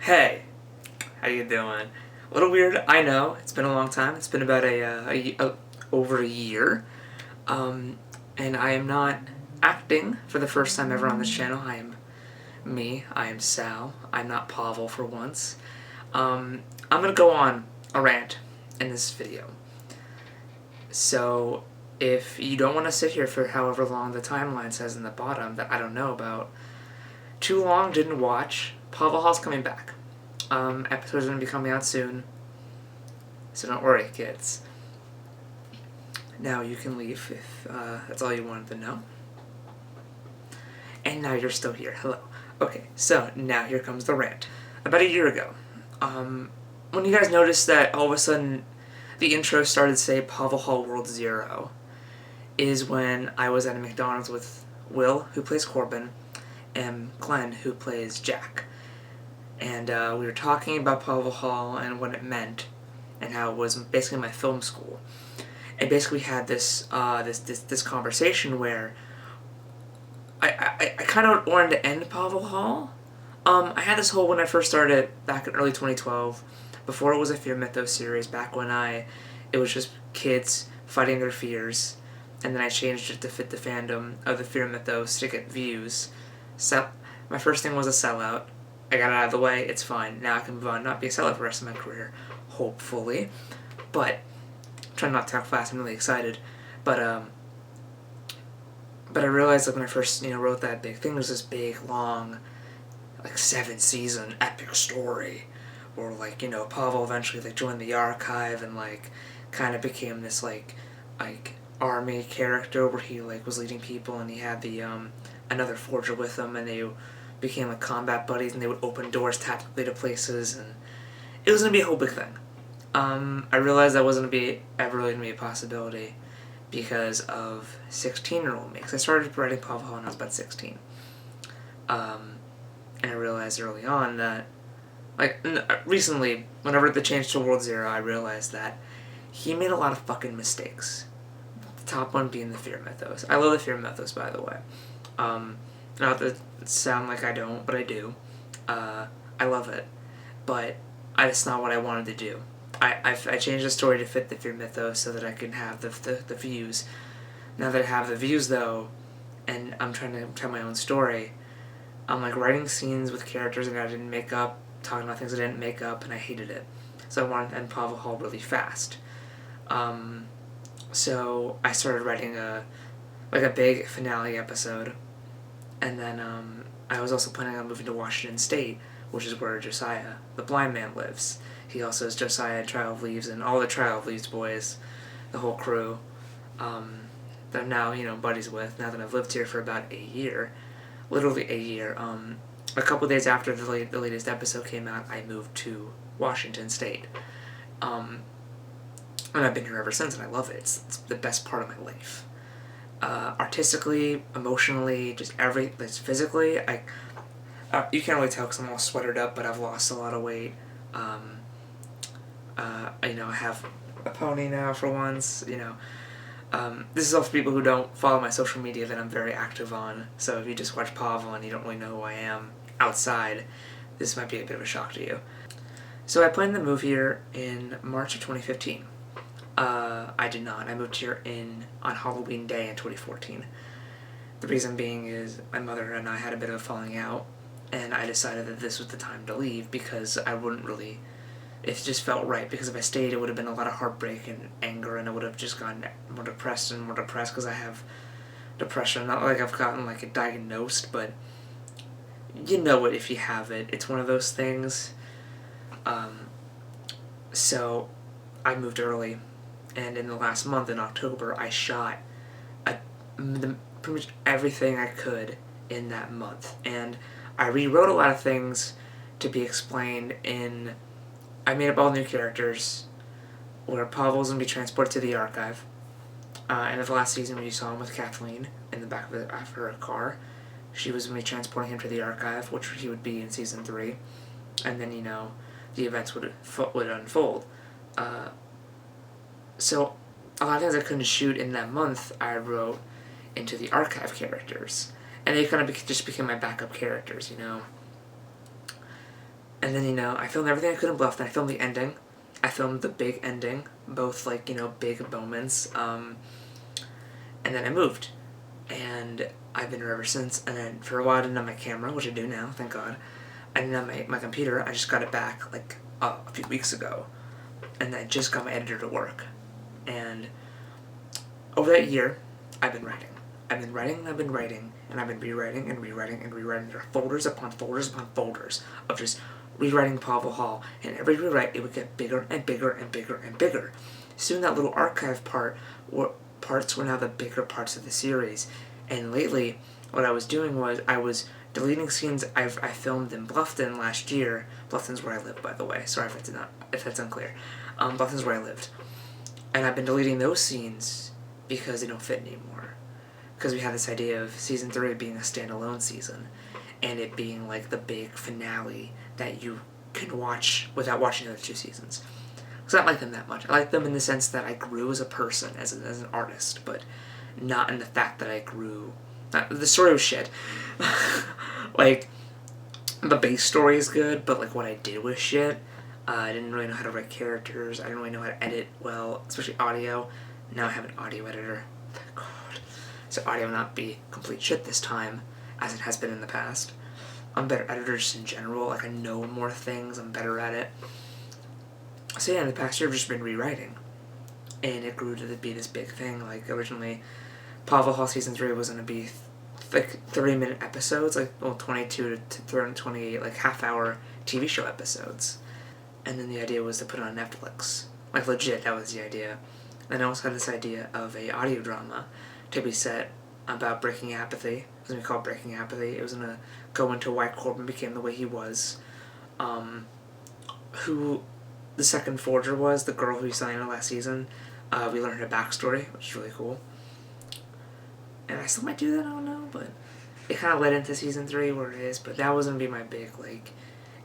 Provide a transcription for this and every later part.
Hey, how you doing? A little weird, I know. It's been a long time. It's been about over a year, um, and I am not acting for the first time ever on this channel. I am me. I am Sal. I'm not Pavel for once. I'm gonna go on a rant in this video. So, if you don't want to sit here for however long the timeline says in the bottom that I don't know about, too long, didn't watch. Pavel Hall's coming back. Episodes are going to be coming out soon, so don't worry, kids. Now you can leave if that's all you wanted to know. And now you're still here. Hello. Okay, so now here comes the rant. About a year ago, when you guys noticed that all of a sudden the intro started to say Pavel Hall World Zero, is when I was at a McDonald's with Will, who plays Corbin, and Glenn, who plays Jack. And we were talking about Pavel Hall and what it meant, and how it was basically my film school. And basically we had this conversation where I kind of wanted to end Pavel Hall. I had this whole, when I first started back in early 2012, before it was a Fear Mythos series, back when it was just kids fighting their fears, and then I changed it to fit the fandom of the Fear Mythos to get views. So my first thing was a sellout. I got it out of the way, it's fine. Now I can move on, not be a sellout for the rest of my career, hopefully. But, I'm trying not to talk fast, I'm really excited. But I realized when I first, wrote that big thing, there was this big, long, 7-season epic story where, Pavel eventually, joined the archive and, kind of became this, army character where he, was leading people, and he had the, another forger with him, and they became combat buddies, and they would open doors tactically to places, and it was going to be a whole big thing. I realized that wasn't ever really going to be a possibility because of 16-year-old me, because I started writing Pavel Hall when I was about 16. And I realized early on that, recently, whenever the change to World Zero, I realized that he made a lot of fucking mistakes. The top one being the Fear Mythos. I love the Fear Mythos, by the way. Not that it sound like I don't, but I do. I love it. But that's not what I wanted to do. I changed the story to fit the Fear Mythos so that I could have the views. Now that I have the views, though, and I'm trying to tell my own story, I'm writing scenes with characters that I didn't make up, talking about things I didn't make up, and I hated it. So I wanted to end Pavel Hall really fast. So I started writing a big finale episode. And then I was also planning on moving to Washington State, which is where Josiah, the blind man, lives. He also is Josiah in Trial of Leaves, and all the Trial of Leaves boys, the whole crew, that I'm now, buddies with, now that I've lived here for about a year. Literally a year. A couple days after the latest episode came out, I moved to Washington State. And I've been here ever since, and I love it. It's the best part of my life. Artistically, emotionally, just physically, you can't really tell because I'm all sweatered up, but I've lost a lot of weight. I have a pony now for once, this is all for people who don't follow my social media that I'm very active on, so if you just watch Pavel and you don't really know who I am outside, this might be a bit of a shock to you. So I planned to move here in March of 2015. I did not. I moved here on Halloween Day in 2014. The reason being is my mother and I had a bit of a falling out, and I decided that this was the time to leave because I wouldn't really... It just felt right, because if I stayed, it would have been a lot of heartbreak and anger, and I would have just gotten more depressed because I have depression. Not like I've gotten it diagnosed, but you know it if you have it. It's one of those things. So I moved early. And in the last month, in October, I shot pretty much everything I could in that month. And I rewrote a lot of things to be explained in... I made up all new characters, where Pavel's going to be transported to the archive. And in the last season, when you saw him with Kathleen in the back of her car, she was going to be transporting him to the archive, which he would be in Season 3. And then, the events would unfold. So, a lot of things I couldn't shoot in that month, I wrote into the archive characters. And they kind of just became my backup characters, And then, I filmed everything I could in Bluffton. I filmed the ending. I filmed the big ending, both, like, big moments. And then I moved. And I've been here ever since. And then for a while I didn't have my camera, which I do now, thank God. I didn't have my computer. I just got it back, like, a few weeks ago. And I just got my editor to work. And over that year, I've been writing. I've been writing, and I've been writing, and I've been rewriting and rewriting and rewriting. There are folders upon folders upon folders of just rewriting Pavel Hall, and every rewrite, it would get bigger and bigger and bigger and bigger. Soon that little archive parts were now the bigger parts of the series. And lately, what I was doing was I was deleting scenes I filmed in Bluffton last year. Bluffton's where I live, by the way. Sorry if that's unclear. Bluffton's where I lived. And I've been deleting those scenes because they don't fit anymore. Because we had this idea of season 3 being a standalone season, and it being like the big finale that you can watch without watching the other 2 seasons. Because I don't like them that much. I like them in the sense that I grew as a person, as an artist, but not in the fact that I grew. The story was shit. Like, the base story is good, but like what I did was shit. I didn't really know how to write characters. I didn't really know how to edit well, especially audio. Now I have an audio editor. Thank God. So audio will not be complete shit this time, as it has been in the past. I'm better editors in general. Like, I know more things. I'm better at it. So yeah, in the past year I've just been rewriting. And it grew to be this big thing. Like, originally, Pavel Hall Season 3 was going to be like 30-minute episodes, like, well, 22 to 28, like half-hour TV show episodes. And then the idea was to put it on Netflix. Like, legit, that was the idea. And I also had this idea of a audio drama to be set about breaking apathy. It was going to be called Breaking Apathy. It was going to go into why Corbin became the way he was. Who the second forger was, the girl who he signed in last season. We learned her backstory, which is really cool. And I still might do that, I don't know, but it kind of led into season 3 where it is. But that was going to be my big, like,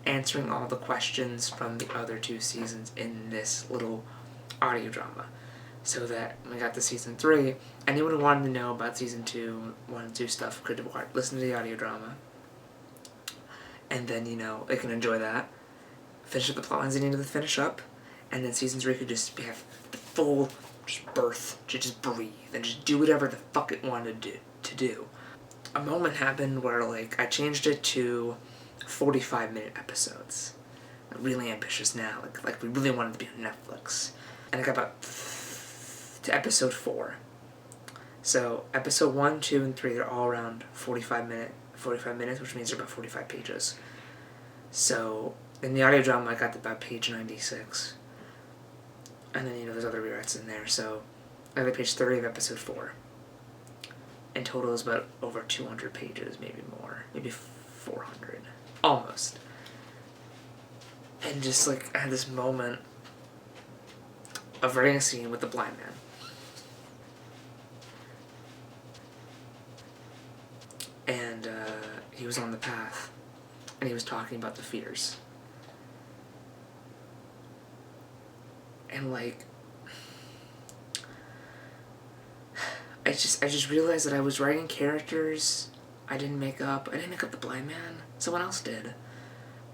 answering all the questions from the other 2 seasons in this little audio drama. So that when we got to season 3, anyone who wanted to know about season 2, wanted to do stuff, could listen to the audio drama. And then, they can enjoy that. Finish up the plot lines they needed to finish up. And then season 3 could just have the full birth, to just breathe, and just do whatever the fuck it wanted to do. A moment happened where, like, I changed it to 45-minute episodes. I'm really ambitious now. Like we really wanted to be on Netflix. And I got about to episode 4. So episode 1, 2, and 3 are all around 45 minutes, which means they're about 45 pages. So in the audio drama, I got to about page 96. And then, there's other rewrites in there. So I got to page 30 of episode 4. In total is about over 200 pages, maybe more. Maybe 400. Almost. And just, like, I had this moment of writing a scene with the blind man. And he was on the path, and he was talking about the fears. And, like, I just realized that I was writing characters I didn't make up. I didn't make up the blind man. Someone else did.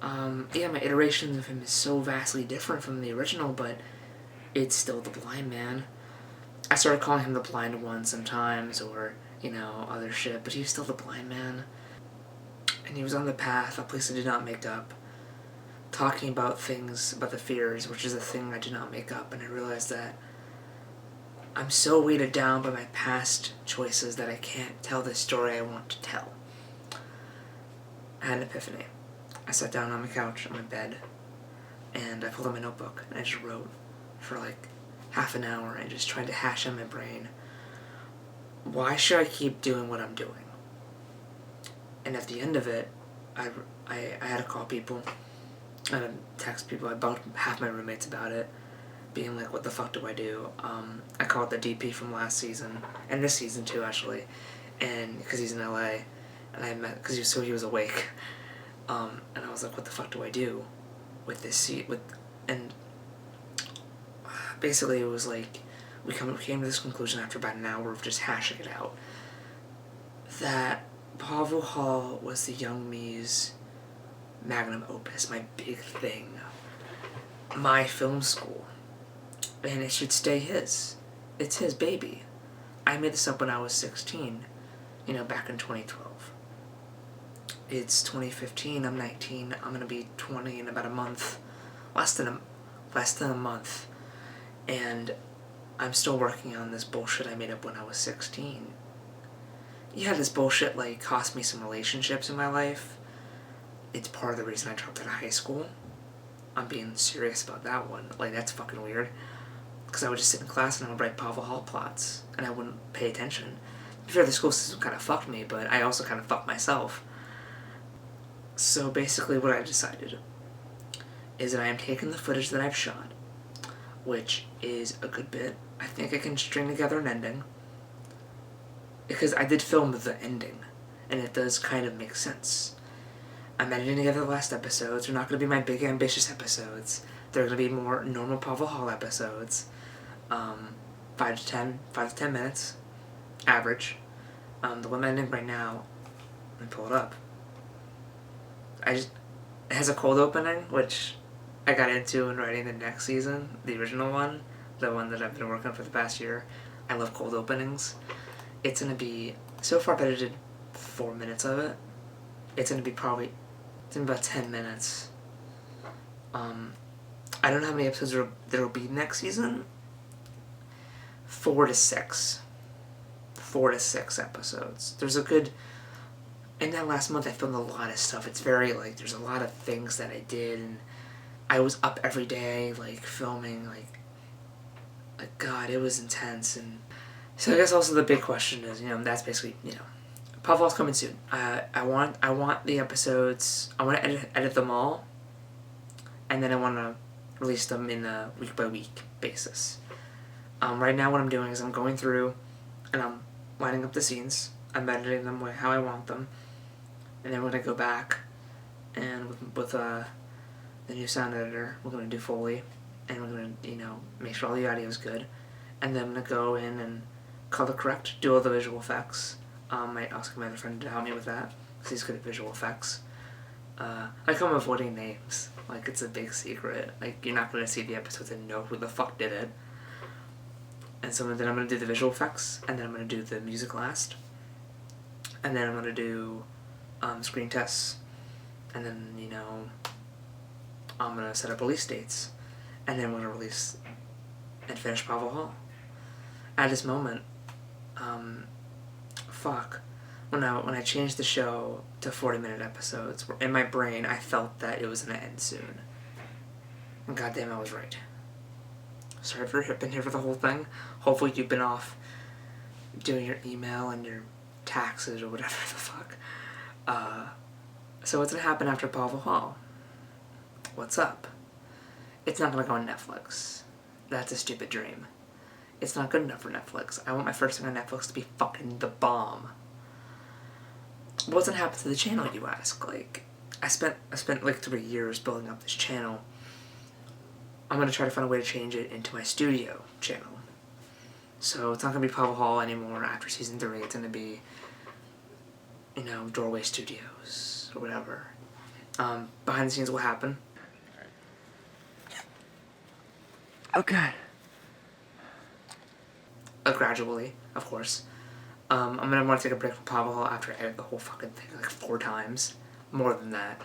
Yeah, my iteration of him is so vastly different from the original, but it's still the blind man. I started calling him the blind one sometimes, or, other shit, but he was still the blind man. And he was on the path, a place I did not make up, talking about things, about the fears, which is a thing I did not make up, and I realized that I'm so weighted down by my past choices that I can't tell the story I want to tell. I had an epiphany. I sat down on my couch, on my bed, and I pulled out my notebook, and I just wrote for like half an hour, and just tried to hash out my brain. Why should I keep doing what I'm doing? And at the end of it, I had to call people, I had to text people. I bugged half my roommates about it, being like, what the fuck do I do? I called the DP from last season, and this season too, actually, and because he's in LA, and I met, because he was awake, and I was like, what the fuck do I do with this seat, and basically it was like, we came to this conclusion after about an hour of just hashing it out, that Pavel Hall was the young me's magnum opus, my big thing, my film school. And it should stay his. It's his baby. I made this up when I was 16, back in 2012. It's 2015, I'm 19, I'm gonna be 20 in about a month. Less than a month. And I'm still working on this bullshit I made up when I was 16. Yeah, this bullshit, cost me some relationships in my life. It's part of the reason I dropped out of high school. I'm being serious about that one. That's fucking weird. Because I would just sit in class and I would write Pavel Hall plots, and I wouldn't pay attention. To be fair, the school system kind of fucked me, but I also kind of fucked myself. So basically what I decided is that I am taking the footage that I've shot, which is a good bit. I think I can string together an ending. Because I did film the ending, and it does kind of make sense. I'm editing together the last episodes. They're not going to be my big ambitious episodes. They're going to be more normal Pavel Hall episodes. 5 to 10 minutes, average. The one I'm editing right now, let me pull it up. It has a cold opening, which I got into in writing the next season, the original one, the one that I've been working on for the past year. I love cold openings. It's going to be, so far I've edited 4 minutes of it. It's going to be about 10 minutes. I don't know how many episodes there will be next season. 4 to 6. 4 to 6 episodes. In that last month I filmed a lot of stuff. It's very, there's a lot of things that I did, and I was up every day, filming, God, it was intense. And so I guess also the big question is, that's basically, Pavel's coming soon. I want the episodes, I want to edit them all, and then I want to release them in a week-by-week basis. Right now what I'm doing is I'm going through and I'm lining up the scenes. I'm editing them how I want them. And then we're going to go back and with the new sound editor, we're going to do Foley. And we're going to, make sure all the audio is good. And then I'm going to go in and color correct, do all the visual effects. I might ask my other friend to help me with that, because he's good at visual effects. I'm avoiding names. It's a big secret. You're not going to see the episodes and know who the fuck did it. And so then I'm going to do the visual effects, and then I'm going to do the music last. And then I'm going to do screen tests. And then, I'm going to set up release dates. And then we're going to release and finish Pavel Hall. At this moment, when I changed the show to 40-minute episodes, in my brain I felt that it was going to end soon. And goddamn, I was right. Sorry for been here for the whole thing. Hopefully you've been off doing your email and your taxes or whatever the fuck. So what's going to happen after Pavel Hall? What's up? It's not going to go on Netflix. That's a stupid dream. It's not good enough for Netflix. I want my first thing on Netflix to be fucking the bomb. What's gonna happen to the channel, you ask? I spent 3 years building up this channel. I'm gonna try to find a way to change it into my studio channel. So it's not gonna be Pavel Hall anymore after season 3. It's gonna be, Doorway Studios or whatever. Behind the scenes will happen. Okay. Gradually, of course. I'm gonna want to take a break from Pavel Hall after I edit the whole fucking thing 4 times. More than that.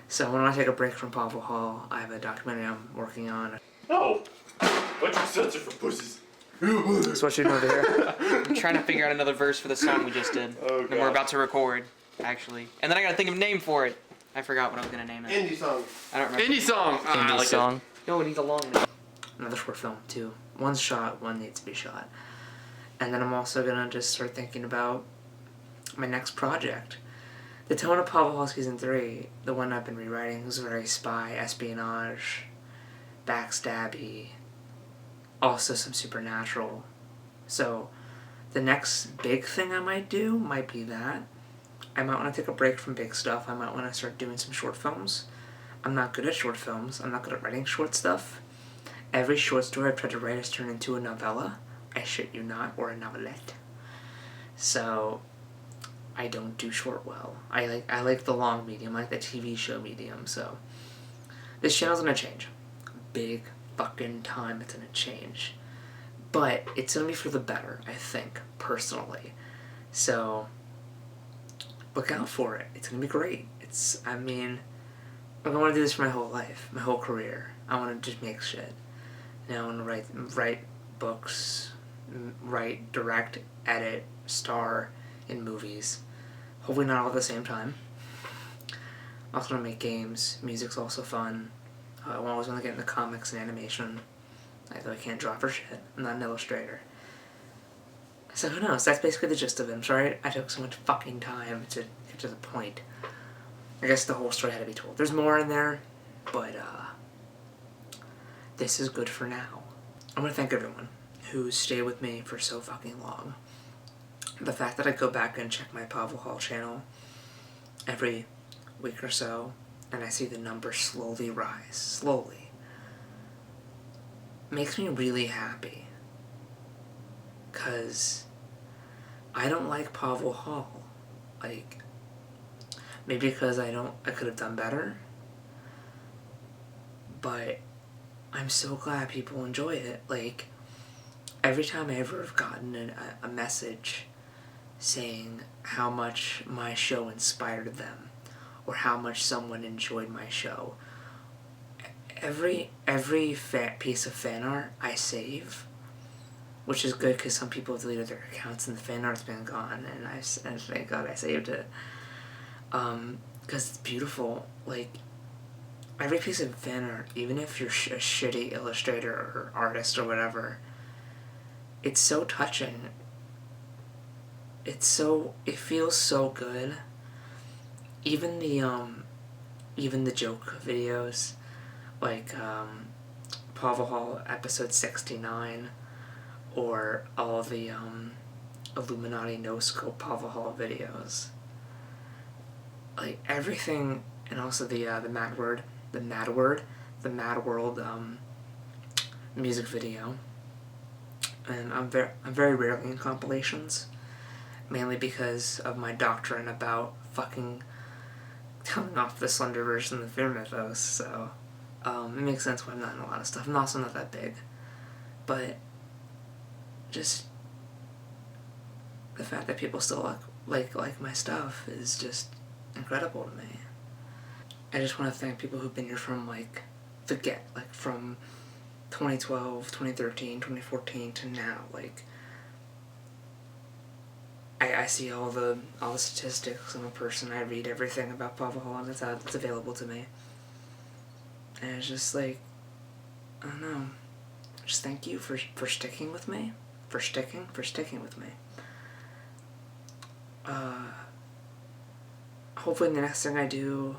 So I'm gonna take a break from Pavel Hall. I have a documentary I'm working on. Oh! What's your censor for pussies? So what you doing over here? I'm trying to figure out another verse for the song we just did. Oh, and we're about to record, actually. And then I gotta think of a name for it. I forgot what I was gonna name it. Indie song. I don't remember. Indie song! Indie like song. It. Yo, it needs a long name. Another short film, too. One's shot, one needs to be shot. And then I'm also gonna just start thinking about my next project. The tone of Pavel Hall Season 3, the one I've been rewriting, is very spy, espionage, backstabby, also some supernatural. So the next big thing I might do might be that. I might want to take a break from big stuff. I might want to start doing some short films. I'm not good at short films. I'm not good at writing short stuff. Every short story I've tried to write has turned into a novella. I shit you not, or a novelette. So I don't do short well. I like the long medium, I like the TV show medium, so this channel's gonna change. Big fucking time it's gonna change. But it's gonna be for the better, I think, personally. So look out for it. It's gonna be great. I wanna do this for my whole life, my whole career. I wanna just make shit. And I wanna write books, write, direct, edit, star in movies. Hopefully not all at the same time. I'm also gonna make games. Music's also fun. I always want to get into comics and animation. Though I can't draw for shit. I'm not an illustrator. So who knows? That's basically the gist of it. I'm sorry I took so much fucking time to get to the point. I guess the whole story had to be told. There's more in there, but this is good for now. I want to thank everyone who stayed with me for so fucking long. The fact that I go back and check my Pavel Hall channel every week or so, and I see the numbers slowly rise, makes me really happy. 'Cause I don't like Pavel Hall. Like, maybe because I could have done better, but I'm so glad people enjoy it. Like, every time I ever have gotten a message saying how much my show inspired them, or how much someone enjoyed my show, every piece of fan art I save, which is good because some people have deleted their accounts and the fan art's been gone, and thank God I saved it, because it's beautiful. Like, every piece of fan art, even if you're a shitty illustrator or artist or whatever, it's so touching. It feels so good. Even the joke videos, like Pavel Hall episode 69, or all the Illuminati no scope Pavel Hall videos. Like, everything, and also the Mad World music video. And I'm very rarely in compilations, mainly because of my doctrine about fucking telling off the Slenderverse and the Fear Mythos, so it makes sense why I'm not in a lot of stuff. I'm also not that big, but just the fact that people still like my stuff is just incredible to me. I just want to thank people who've been here from from 2012, 2013, 2014 to now. Like, I see all the statistics. I'm a person. I read everything about Pavel Hall, and it's available to me. And it's just like, I don't know. Just thank you for sticking with me, for sticking with me. Hopefully the next thing I do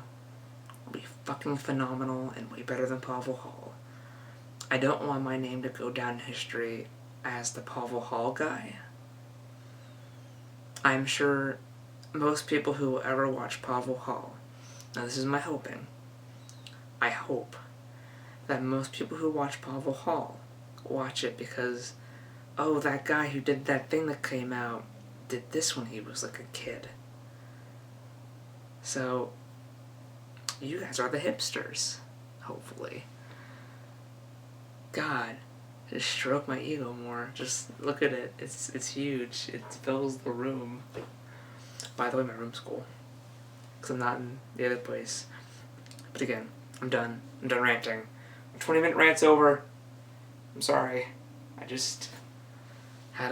will be fucking phenomenal and way better than Pavel Hall. I don't want my name to go down in history as the Pavel Hall guy. I'm sure most people who will ever watch Pavel Hall, now this is my hoping, I hope that most people who watch Pavel Hall watch it because, oh, that guy who did that thing that came out did this when he was like a kid. So, you guys are the hipsters, hopefully. God, just stroke my ego more. Just look at it. It's huge. It fills the room. By the way, my room's cool, because I'm not in the other place. But again, I'm done. I'm done ranting. My 20-minute rant's over. I'm sorry. I just had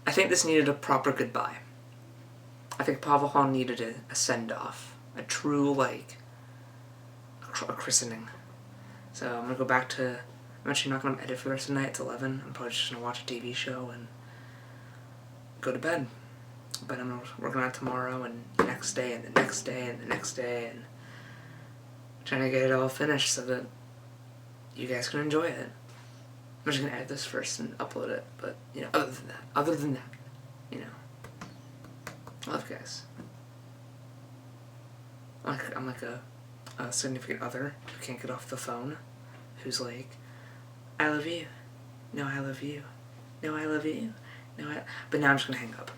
I think this needed a proper goodbye. I think Pavel Hall needed a send-off. A true, a christening. So I'm gonna go back to... I'm actually not gonna edit for the rest of the night. It's 11. I'm probably just gonna watch a TV show and go to bed. But I'm working on it tomorrow and the next day and the next day and the next day, and trying to get it all finished so that you guys can enjoy it. I'm just gonna edit this first and upload it, but, other than that, I love you guys. I'm like a significant other who can't get off the phone, who's like, I love you. No, I love you. No, I love you. No, but now I'm just gonna hang up.